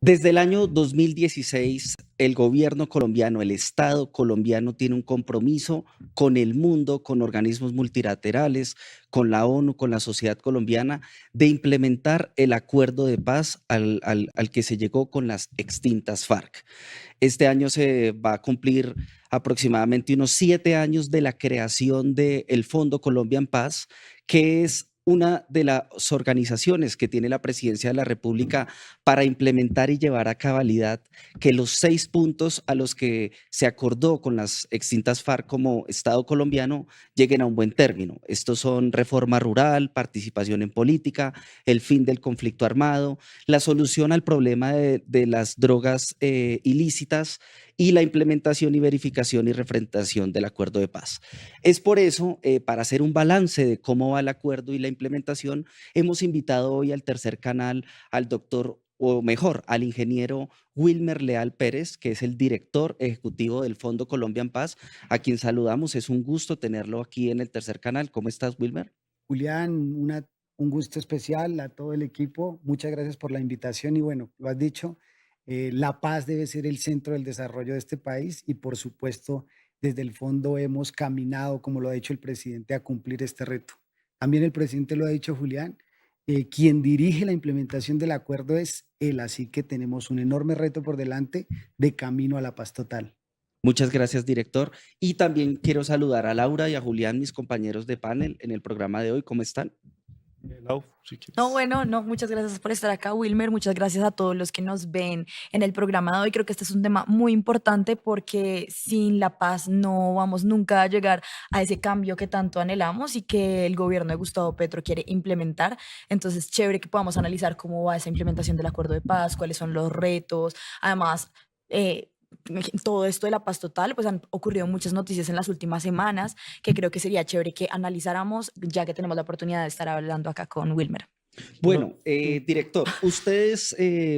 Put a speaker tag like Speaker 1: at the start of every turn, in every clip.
Speaker 1: Desde el año 2016, el gobierno colombiano, el Estado colombiano tiene un compromiso con el mundo, con organismos multilaterales, con la ONU, con la sociedad colombiana, de implementar el acuerdo de paz al que se llegó con las extintas FARC. Este año se va a cumplir aproximadamente unos 7 años de la creación del Fondo Colombia en Paz, que es una de las organizaciones que tiene la Presidencia de la República para implementar y llevar a cabalidad que los 6 puntos a los que se acordó con las extintas FARC como Estado colombiano lleguen a un buen término. Estos son reforma rural, participación en política, el fin del conflicto armado, la solución al problema de las drogas ilícitas y la implementación y verificación y refrendación del acuerdo de paz. Es por eso, para hacer un balance de cómo va el acuerdo y la implementación, hemos invitado hoy al tercer canal al doctor, o mejor, al ingeniero Wilmer Leal Pérez, que es el director ejecutivo del Fondo Colombia en Paz, a quien saludamos. Es un gusto tenerlo aquí en el tercer canal. ¿Cómo estás, Wilmer?
Speaker 2: Julián, un gusto especial a todo el equipo. Muchas gracias por la invitación y bueno, lo has dicho, la paz debe ser el centro del desarrollo de este país y por supuesto desde el fondo hemos caminado, como lo ha dicho el presidente, a cumplir este reto. También el presidente lo ha dicho, Julián, quien dirige la implementación del acuerdo es él, así que tenemos un enorme reto por delante de camino a la paz total.
Speaker 1: Muchas gracias, director. Y también quiero saludar a Laura y a Julián, mis compañeros de panel en el programa de hoy. ¿Cómo están?
Speaker 3: Lau, si
Speaker 4: No,
Speaker 3: quieres.
Speaker 4: bueno, no, muchas gracias por estar acá, Wilmer. Muchas gracias a todos los que nos ven en el programa de hoy. Creo que este es un tema muy importante porque sin la paz no vamos nunca a llegar a ese cambio que tanto anhelamos y que el gobierno de Gustavo Petro quiere implementar. Entonces, chévere que podamos analizar cómo va esa implementación del acuerdo de paz, cuáles son los retos. Además, eh, todo esto de la paz total, pues han ocurrido muchas noticias en las últimas semanas que creo que sería chévere que analizáramos ya que tenemos la oportunidad de estar hablando acá con Wilmer.
Speaker 1: Bueno,
Speaker 3: Mm,
Speaker 1: director, ustedes,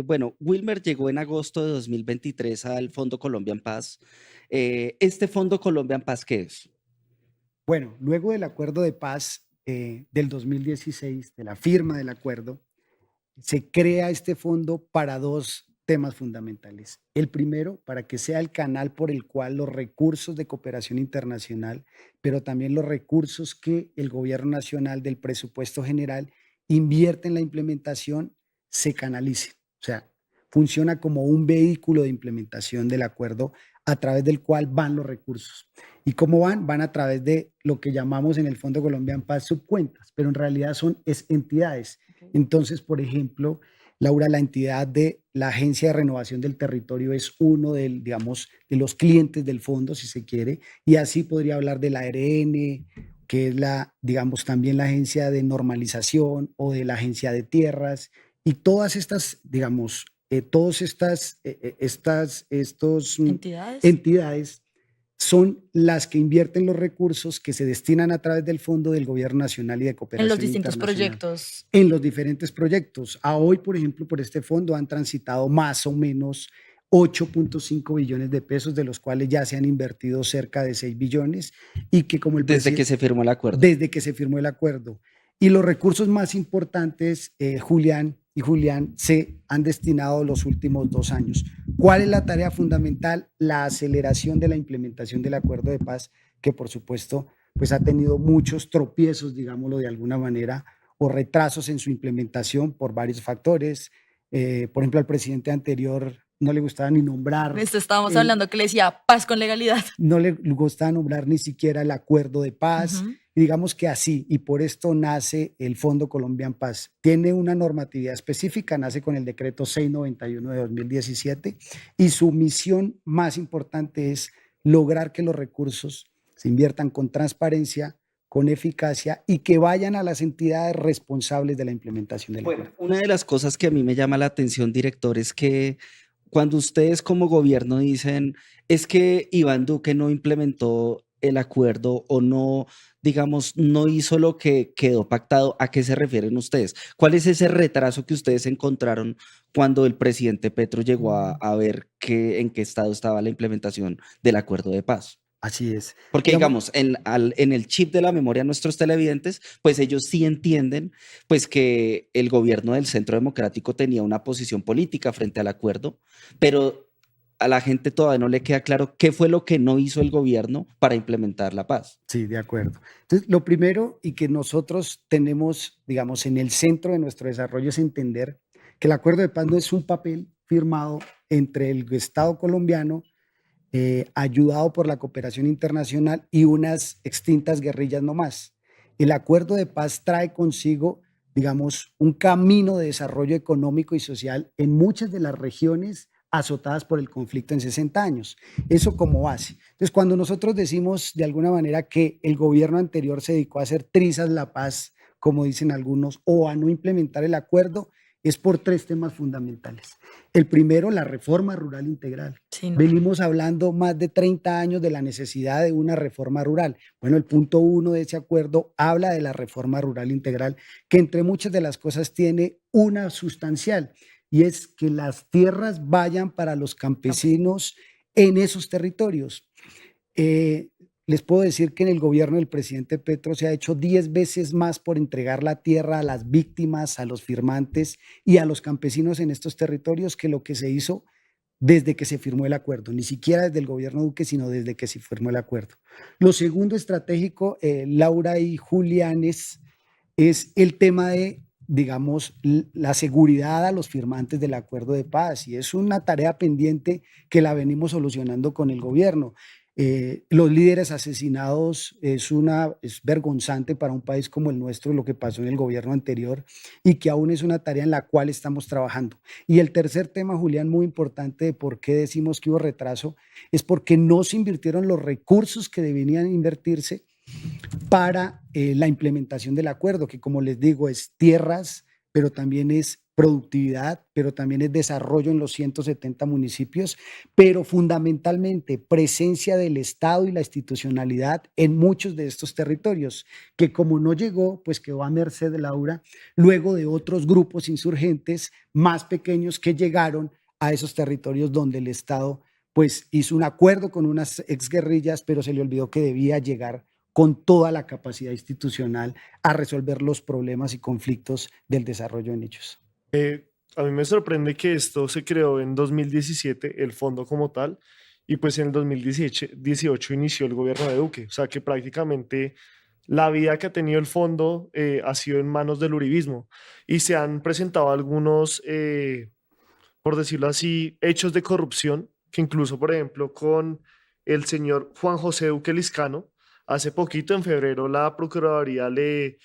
Speaker 1: bueno, Wilmer llegó en agosto de 2023 al Fondo Colombia en Paz. ¿Este Fondo Colombia en Paz qué es?
Speaker 2: Bueno, luego del acuerdo de paz del 2016, de la firma del acuerdo, se crea este fondo para dos temas fundamentales. El primero, para que sea el canal por el cual los recursos de cooperación internacional, pero también los recursos que el gobierno nacional del presupuesto general invierte en la implementación, se canalicen. O sea, funciona como un vehículo de implementación del acuerdo a través del cual van los recursos. ¿Y cómo van? Van a través de lo que llamamos en el Fondo Colombia en Paz subcuentas, pero en realidad son entidades.
Speaker 4: Okay.
Speaker 2: Entonces, por ejemplo, Laura, la entidad de la Agencia de Renovación del Territorio es uno del, digamos, de los clientes del fondo, si se quiere, y así podría hablar de la ARN, que es la, digamos, también la Agencia de Normalización o de la Agencia de Tierras, y todas estas, digamos, todas
Speaker 4: Entidades
Speaker 2: entidades son las que invierten los recursos que se destinan a través del Fondo del Gobierno Nacional y de
Speaker 4: en los
Speaker 2: Cooperación
Speaker 4: distintos
Speaker 2: Internacional
Speaker 4: proyectos.
Speaker 2: en los diferentes proyectos. A hoy, por ejemplo, por este fondo han transitado más o menos 8.5 billones de pesos, de los cuales ya se han invertido cerca de 6 billones y que como el
Speaker 1: Desde que
Speaker 2: presidente,
Speaker 1: se firmó el acuerdo.
Speaker 2: desde que se firmó el acuerdo. Y los recursos más importantes, Julián y Julián, se han destinado los últimos 2 años. ¿Cuál es la tarea fundamental? La aceleración de la implementación del acuerdo de paz, que por supuesto pues ha tenido muchos tropiezos, digámoslo de alguna manera, o retrasos en su implementación por varios factores. Por ejemplo, al presidente anterior no le gustaba ni nombrar,
Speaker 4: Esto estábamos
Speaker 2: el,
Speaker 4: hablando que le decía paz con legalidad.
Speaker 2: no le gustaba nombrar ni siquiera el acuerdo de paz.
Speaker 4: Ujú.
Speaker 2: Y digamos que así, y por esto nace el Fondo Colombian Paz. Tiene una normatividad específica, nace con el decreto 691 de 2017 y su misión más importante es lograr que los recursos se inviertan con transparencia, con eficacia y que vayan a las entidades responsables de la implementación del
Speaker 1: Bueno,
Speaker 2: acuerdo.
Speaker 1: una de las cosas que a mí me llama la atención, director, es que cuando ustedes como gobierno dicen, es que Iván Duque no implementó el acuerdo o no, digamos, no hizo lo que quedó pactado, ¿a qué se refieren ustedes? ¿Cuál es ese retraso que ustedes encontraron cuando el presidente Petro llegó a ver en qué estado estaba la implementación del acuerdo de paz?
Speaker 2: Así es.
Speaker 1: Porque
Speaker 2: Digamos,
Speaker 1: digamos, en el chip de la memoria de nuestros televidentes, pues ellos sí entienden pues que el gobierno del Centro Democrático tenía una posición política frente al acuerdo, pero a la gente todavía no le queda claro qué fue lo que no hizo el gobierno para implementar la paz.
Speaker 2: sí, de acuerdo. Entonces, lo primero y que nosotros tenemos, digamos, en el centro de nuestro desarrollo es entender que el acuerdo de paz no es un papel firmado entre el Estado colombiano, ayudado por la cooperación internacional y unas extintas guerrillas no más. El acuerdo de paz trae consigo, digamos, un camino de desarrollo económico y social en muchas de las regiones azotadas por el conflicto en 60 años. Eso como base. Entonces, cuando nosotros decimos de alguna manera que el gobierno anterior se dedicó a hacer trizas la paz, como dicen algunos, o a no implementar el acuerdo, es por tres temas fundamentales. El primero, la reforma rural integral.
Speaker 4: Sí, no.
Speaker 2: Venimos hablando más de 30 años de la necesidad de una reforma rural. Bueno, el punto 1 de ese acuerdo habla de la reforma rural integral, que entre muchas de las cosas tiene una sustancial, y es que las tierras vayan para los campesinos en esos territorios. Les puedo decir que en el gobierno del presidente Petro se ha hecho 10 veces más por entregar la tierra a las víctimas, a los firmantes y a los campesinos en estos territorios que lo que se hizo desde que se firmó el acuerdo, ni siquiera desde el gobierno Duque, sino desde que se firmó el acuerdo. Lo segundo estratégico, Laura y Julianes, es el tema de, digamos, la seguridad a los firmantes del acuerdo de paz, y es una tarea pendiente que la venimos solucionando con el gobierno. Los líderes asesinados es vergonzante para un país como el nuestro lo que pasó en el gobierno anterior, y que aún es una tarea en la cual estamos trabajando. Y el tercer tema, Julián, muy importante de por qué decimos que hubo retraso, es porque no se invirtieron los recursos que debían invertirse para la implementación del acuerdo, que como les digo es tierras, pero también es productividad, pero también es desarrollo en los 170 municipios, pero fundamentalmente presencia del Estado y la institucionalidad en muchos de estos territorios, que como no llegó, pues quedó a merced de Laura, luego de otros grupos insurgentes más pequeños que llegaron a esos territorios donde el Estado pues hizo un acuerdo con unas exguerrillas, pero se le olvidó que debía llegar con toda la capacidad institucional a resolver los problemas y conflictos del desarrollo en ellos.
Speaker 3: A mí me sorprende que esto se creó en 2017, el fondo como tal, y pues en el 2018 inició el gobierno de Duque. O sea que prácticamente la vida que ha tenido el fondo ha sido en manos del uribismo, y se han presentado algunos, por decirlo así, hechos de corrupción, que incluso, por ejemplo, con el señor Juan José Duque Liscano, hace poquito, en febrero, la Procuraduría le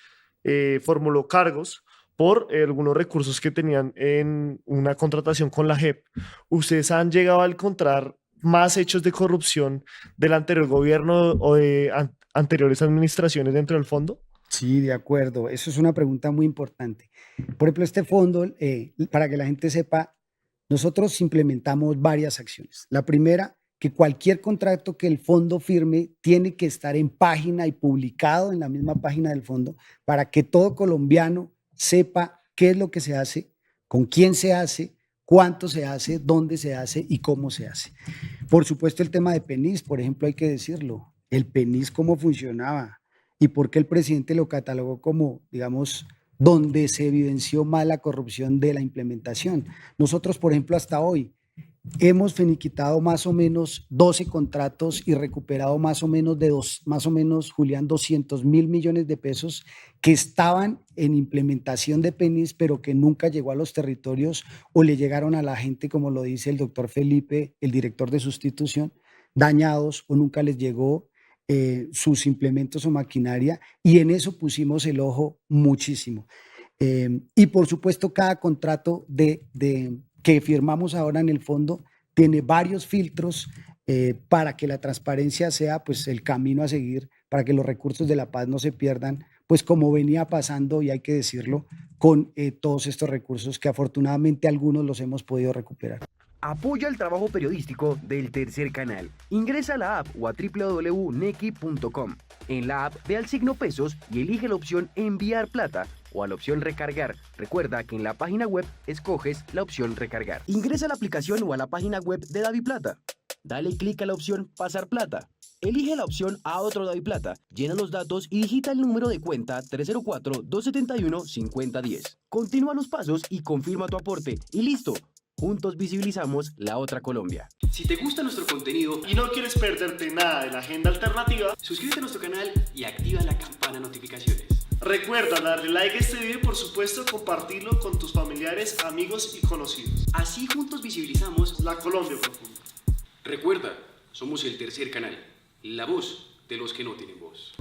Speaker 3: formuló cargos por algunos recursos que tenían en una contratación con la JEP. ¿Ustedes han llegado a encontrar más hechos de corrupción del anterior gobierno o de anteriores administraciones dentro del fondo?
Speaker 2: Sí, de acuerdo. Eso es una pregunta muy importante. Por ejemplo, este fondo, para que la gente sepa, nosotros implementamos varias acciones. La primera, que cualquier contrato que el fondo firme tiene que estar en página y publicado en la misma página del fondo para que todo colombiano sepa qué es lo que se hace, con quién se hace, cuánto se hace, dónde se hace y cómo se hace. Por supuesto, el tema de PENIS, por ejemplo, hay que decirlo. El PENIS, cómo funcionaba y por qué el presidente lo catalogó como, digamos, donde se evidenció más la corrupción de la implementación. Nosotros, por ejemplo, hasta hoy hemos finiquitado más o menos 12 contratos y recuperado más o menos, Julián, 200 mil millones de pesos que estaban en implementación de PENIS, pero que nunca llegó a los territorios o le llegaron a la gente, como lo dice el doctor Felipe, el director de sustitución, dañados o nunca les llegó sus implementos o maquinaria, y en eso pusimos el ojo muchísimo. Y por supuesto, cada contrato que firmamos ahora en el fondo tiene varios filtros para que la transparencia sea pues el camino a seguir, para que los recursos de la paz no se pierdan, pues como venía pasando, y hay que decirlo, con todos estos recursos que afortunadamente algunos los hemos podido recuperar.
Speaker 5: Apoya el trabajo periodístico del Tercer Canal. Ingresa a la app o a www.nequi.com. En la app ve al signo pesos y elige la opción enviar plata o a la opción recargar. Recuerda que en la página web escoges la opción recargar. Ingresa a la aplicación o a la página web de DaviPlata. Dale clic a la opción Pasar plata. Elige la opción A otro DaviPlata, llena los datos y digita el número de cuenta 304-271-5010. Continúa los pasos y confirma tu aporte y listo. Juntos visibilizamos la otra Colombia.
Speaker 6: Si te gusta nuestro contenido
Speaker 3: Y no quieres perderte nada de la agenda alternativa,
Speaker 6: suscríbete a nuestro canal y activa la campana de notificaciones.
Speaker 3: recuerda darle like a este video y por supuesto compartirlo con tus familiares, amigos y conocidos.
Speaker 6: Así juntos visibilizamos.
Speaker 3: La Colombia profunda.
Speaker 6: Recuerda, somos el tercer canal, la voz de los que no tienen voz.